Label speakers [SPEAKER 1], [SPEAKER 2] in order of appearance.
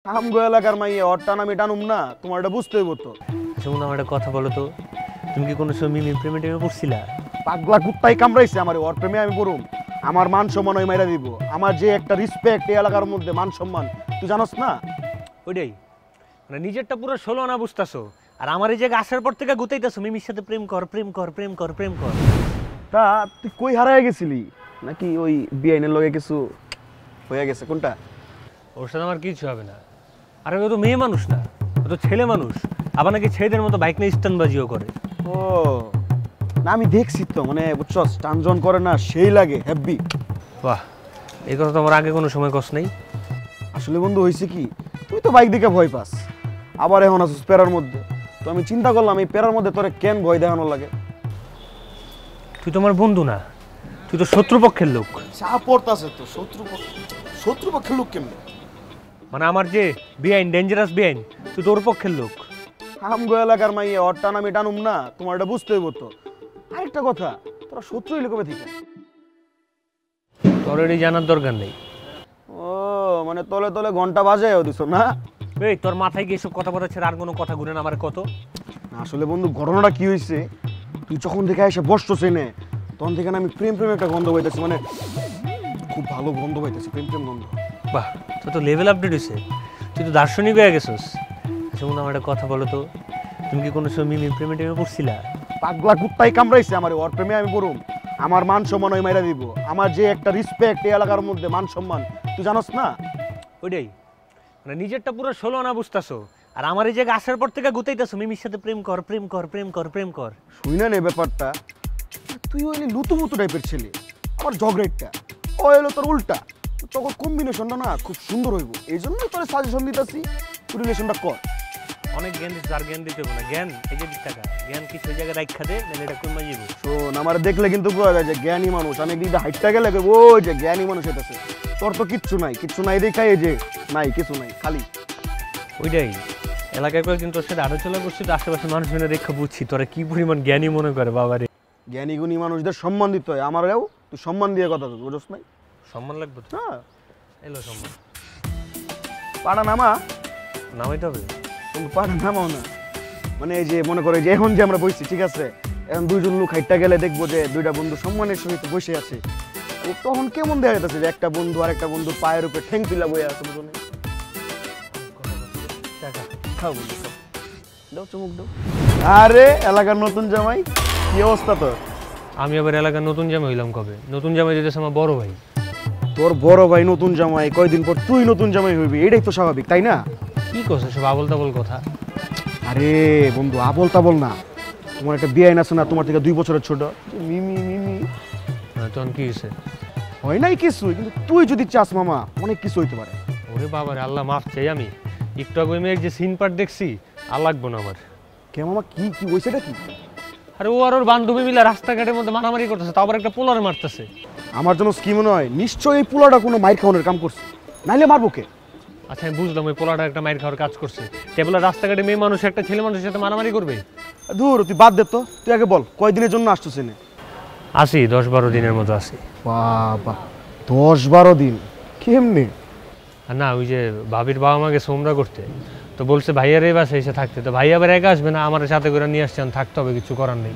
[SPEAKER 1] আমগো এলাকার মাইয়া ওর টান আমি টানুম না, তোমার এটা বুঝতে হইব তো।
[SPEAKER 2] শুনুন আমার একটা কথা বলো তো, তুমি কি কোনো সময় মিমি প্রেমে টেমে পড়ছিলা?
[SPEAKER 1] পাগলা কুত্তাই কামড়াইছে আমার, ওর প্রেমে আমি পড়ুম? আমার মান সম্মান ওই মাইরা দিব। আমার যে একটা রেসপেক্ট এই এলাকার মধ্যে, মান সম্মান তুই জানোস না?
[SPEAKER 2] ওইটাই মানে নিজেরটা পুরো ষোলো আনা বুঝতেছো, আর আমার এই জায়গায় আসার পর থেকে গুতাইতেছো মিমির সাথে প্রেম কর প্রেম কর প্রেম কর প্রেম কর।
[SPEAKER 1] তা তুই কই হারায় গেছিলি? নাকি ওই বিআইনের লগে কিছু হয়ে গেছে? কোনটা?
[SPEAKER 2] ওর সাথে আমার কিছু হবে না। আর ও তো মেয়ে মানুষ না, ও তো ছেলে মানুষ। আবার নাকি ছেলেদের মতো বাইক নিয়ে স্টানবাজিও করে।
[SPEAKER 1] ও না, আমি দেখছি তো, মানে বুঝছস টানজন করে না, সেই লাগে হ্যাপি।
[SPEAKER 2] বাহ, এই কথা তো আমার আগে কোনো সময় কষ্ট নেই।
[SPEAKER 1] আসলে বন্ধু হয়েছে কি, তুই তো বাইক দিকে ভয় পাস, আবার এখন আসছিস প্যারার মধ্যে। তো আমি চিন্তা করলাম এই প্যারার মধ্যে তোরে কেন ভয় দেখানো লাগে।
[SPEAKER 2] তুই তো আমার বন্ধু না, তুই তো শত্রুপক্ষের লোক।
[SPEAKER 1] চা পড়তাছে তো শত্রুপক্ষের লোক কেমনে?
[SPEAKER 2] মানে আমার যে বেআইন, ডেঞ্জারাস বেআইন, তুই তো ওর পক্ষের লোক।
[SPEAKER 1] আমগো এলাকার মাইয়া ওর টান আমি টানুম না, তোমার এটা বুঝতে হইব তো। আরেকটা কথা, তোরা শত্রু হইলে কবে থেকে?
[SPEAKER 2] তোর এটি জানার দরকার নেই।
[SPEAKER 1] ও মানে তলে তলে ঘন্টা বাজায়ও দিছ না?
[SPEAKER 2] এই তোর মাথায় গিয়ে এসব কথা বলা ছেড়ে আর কোনো কথা ঘুরে না আমার কত।
[SPEAKER 1] আসলে বন্ধু ঘটনাটা কি হয়েছে, তুই যখন থেকে এসে বসছো চেনে, তখন থেকে আমি প্রেম প্রেম একটা গন্ধ পাইতেছি, মানে খুব ভালো গন্ধ পাইতেছি, প্রেম প্রেম গন্ধ।
[SPEAKER 2] বাহ, তোর তো লেভেল আপডেট হয়েছে, তুই তো দার্শনিক হয়ে গেছিস। আচ্ছা মনে আমার একটা কথা বলো তো, তুমি কি কোনো সময় মিমি প্রেমে টেমে পড়ছিলা?
[SPEAKER 1] পাগলা কুত্তাই কামড়াইছে আমার, ওর প্রেমে আমি পড়ুম? আমার মান সম্মান ওই মাইরা দিব। আমার যে একটা রেসপেক্ট এই এলাকার মধ্যে, মান সম্মান তুই জানোস না?
[SPEAKER 2] ওইটাই মানে নিজেরটা পুরো ষোলো আনা বুঝতেছো, আর আমার এই জায়গায় আসার পর থেকে গুতাইতেছো মিমির সাথে প্রেম কর প্রেম কর প্রেম কর প্রেম কর।
[SPEAKER 1] শুই না নে ব্যাপারটা, তুই ওই লুতুমুতু টাইপের ছেলে, আমার ঝগড়াইটা ও এলো তোর উল্টা। তখন কম্বিনেশনটা না খুব সুন্দর হইব, এই জন্য তোর সাজেশন দিতেছি, তুই রিলেশনটা কর।
[SPEAKER 2] অনেক জ্ঞান দিচ্ছে, আর জ্ঞান দিতে হবে না। জ্ঞান এই যে 20 টাকা, জ্ঞান কিছু ওই জায়গায় রাখা দে, নাহলে এটা কমে যাবে।
[SPEAKER 1] শোন, আমার দেখলে কিন্তু বোঝা যায় যে জ্ঞানী মানুষ। আমি দিদা হাইটটা গেলে ওই যে জ্ঞানী মানুষ এটাছে। তোর তো কিচ্ছু নাই, কিচ্ছু নাই দেখাই, এই যে নাই, কিছু নাই, খালি
[SPEAKER 2] ওইটাই এলাকায় কয়েকদিন তোর সাথে আলোচনা করছি, তো আশেপাশে মানুষ মিলে দেখা বুঝছি তোরা কি পরিমাণ জ্ঞানী মনে করে। বাবারে,
[SPEAKER 1] জ্ঞানী গুণী মানুষদের সম্মান দিতে হয়, আমারও তুই সম্মান দিয়ে কথা বল, বুঝছ নাই?
[SPEAKER 2] সম্মান লাগবে তো।
[SPEAKER 1] হ্যাঁ,
[SPEAKER 2] এলো সম্মান।
[SPEAKER 1] পাড়া নামা,
[SPEAKER 2] নামাইতে হবে
[SPEAKER 1] কিন্তু পাড়া নামাও না। মানে এই যে মনে করে যে এখন যে আমরা বসছি, ঠিক আছে, এখন দুইজন লোক হাইটটা গেলে দেখবো যে দুইটা বন্ধু সম্মানের সহিত বসে আছে, ও তখন কেমন দেখা যেতেছে যে একটা বন্ধু আর একটা বন্ধু পায়ের উপরে ঠেং তুলা বয়ে আছে, বুঝো না?
[SPEAKER 2] টাকা
[SPEAKER 1] খাও বন্ধু, খাও, দাও চুমুক দাও। আরে এলাকার নতুন জামাই, কি অবস্থা তোর?
[SPEAKER 2] আমি আবার এলাকার নতুন জামাই হইলাম কবে? নতুন জামাই যেতেছে আমার বড় ভাই।
[SPEAKER 1] তোর বড় ভাই নতুন জামাই, কয়দিন পর তুই নতুন জামাই হইবি, এটাই তো স্বাভাবিক, তাই না?
[SPEAKER 2] কি করছে সব আবল তাবল কথা?
[SPEAKER 1] আরে বন্ধু আবল তাবল না, তোমার একটা বিয়ে আছে না, তোমার থেকে 2 বছরের ছোট, মিমি মিমি।
[SPEAKER 2] তখন কি হয়েছে?
[SPEAKER 1] হয় নাই কিছু, কিন্তু তুই যদি চাস মামা অনেক কিছু হইতে পারে।
[SPEAKER 2] ওরে বাবারে, আল্লাহ মাফ চাই। আমি একটু আগে ওই মেয়ের যে সিন পার্ট দেখছি, আর লাগবো না আমার।
[SPEAKER 1] কে মামা, কি কি হয়েছে এটা কি?
[SPEAKER 2] আরে ও আর ওর বান্ধবী মিলে রাস্তাঘাটের মধ্যে মারামারি করতেছে, তাও আবার একটা পোলারে মারতেছে।
[SPEAKER 1] আমার জন্য কি মনে হয়, নিশ্চয়ই এই পোলাটা কোনো মাইর খাওয়ানোর কাম করছে, নাইলে মারবো কে?
[SPEAKER 2] আচ্ছা আমি বুঝলাম ওই পোলাটা একটা মাইর খাওয়ার কাজ করছে। টেবলের রাস্তাঘাটে মেয়ে মানুষ একটা ছেলে মানুষের সাথে মারামারি করবে?
[SPEAKER 1] দূর, তুই বাদ দে তো, তুই আগে বল কয়দিনের জন্য আসছিস এনে?
[SPEAKER 2] আসি 10-12 দিনের মতো আসি।
[SPEAKER 1] বাবা, 10-12 দিন কেমনে?
[SPEAKER 2] আর না, ওই যে ভাবির বাবা মাকে সোমরা করতে, তো বলছে ভাইয়ার এই বাসায় এসে থাকতে। তো ভাইয়া আবার একা আসবে না, আমার সাথে করে নিয়ে আসছেন, থাকতে হবে, কিছু করার নেই।